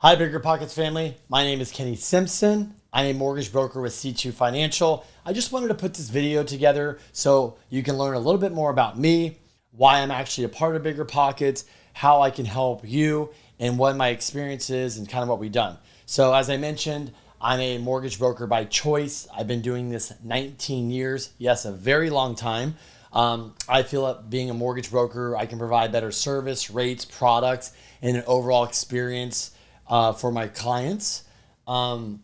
Hi, Bigger Pockets family. My name is Kenny Simpson. I'm a mortgage broker with C2 Financial. I just wanted to put this video together so you can learn a little bit more about me, why I'm actually a part of Bigger Pockets, how I can help you, and what my experience is and kind of what we've done. So as I mentioned, I'm a mortgage broker by choice. I've been doing this 19 years. Yes, a very long time. I feel that being a mortgage broker, I can provide better service, rates, products, and an overall experience for my clients. On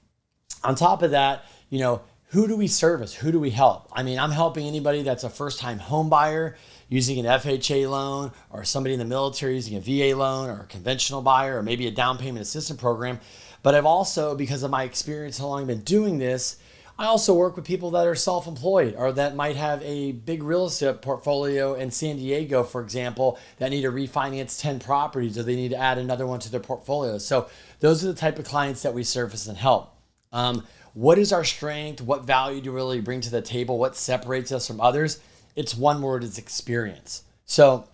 top of that, who do we service? Who do we help? I mean, I'm helping anybody that's a first-time home buyer using an FHA loan, or somebody in the military using a VA loan, or a conventional buyer, or maybe a down payment assistance program. But I've also, because of my experience, how long I've been doing this, I also work with people that are self-employed or that might have a big real estate portfolio in San Diego, for example, that need to refinance 10 properties, or they need to add another one to their portfolio. So those are the type of clients that we service and help. What is our strength? What value do we really bring to the table? What separates us from others? It's one word, it's experience. So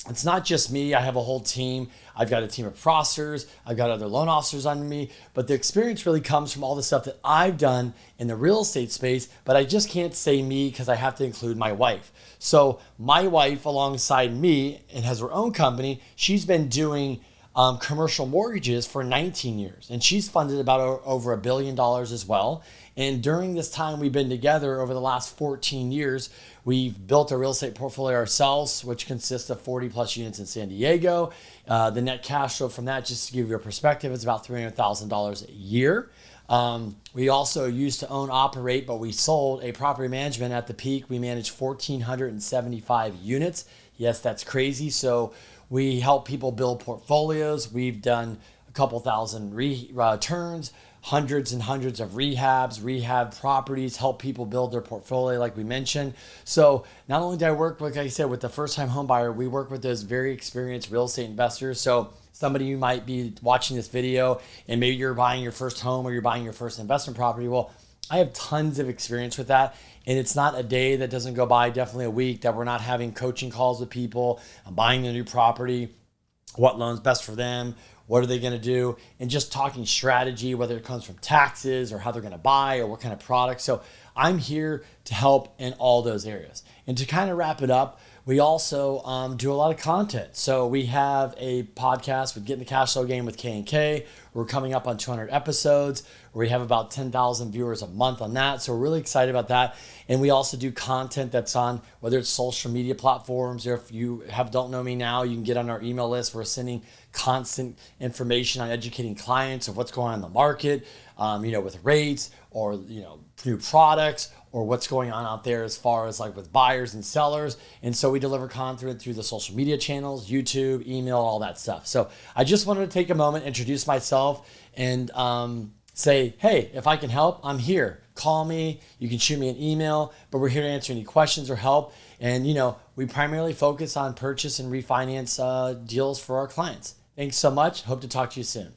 it's not just me. I have a whole team. I've got a team of processors. I've got other loan officers under me. But the experience really comes from all the stuff that I've done in the real estate space. But I just can't say me because I have to include my wife. So my wife, alongside me, and has her own company, she's been doing commercial mortgages for 19 years. And she's funded about over $1 billion as well. And during this time we've been together over the last 14 years, we've built a real estate portfolio ourselves, which consists of 40 plus units in San Diego. The net cash flow from that, just to give you a perspective, is about $300,000 a year. We also used to own, operate, but we sold a property management at the peak. We managed 1,475 units. Yes, that's crazy. So we help people build portfolios. We've done a couple thousand returns, hundreds and hundreds of rehab properties, help people build their portfolio like we mentioned. So not only do I work, like I said, with the first-time home buyer, we work with those very experienced real estate investors. So somebody, you might be watching this video and maybe you're buying your first home or you're buying your first investment property. Well, I have tons of experience with that. And it's not a day that doesn't go by, definitely a week, that we're not having coaching calls with people. I'm buying a new property. What loan's best for them? What are they going to do? And just talking strategy, whether it comes from taxes or how they're going to buy or what kind of products. So I'm here to help in all those areas. And to kind of wrap it up, we also do a lot of content. So we have a podcast with Getting the Cash Flow Game with K&K. We're coming up on 200 episodes. We have about 10,000 viewers a month on that. So we're really excited about that. And we also do content that's on, whether it's social media platforms, or if you don't know me now, you can get on our email list. We're sending constant information on educating clients of what's going on in the market, with rates, or, new products, or what's going on out there as far as like with buyers and sellers. And so we deliver content through the social media channels, YouTube, email, all that stuff. So I just wanted to take a moment, introduce myself, and say, hey, if I can help, I'm here. Call me. You can shoot me an email, but we're here to answer any questions or help. And, we primarily focus on purchase and refinance deals for our clients. Thanks so much. Hope to talk to you soon.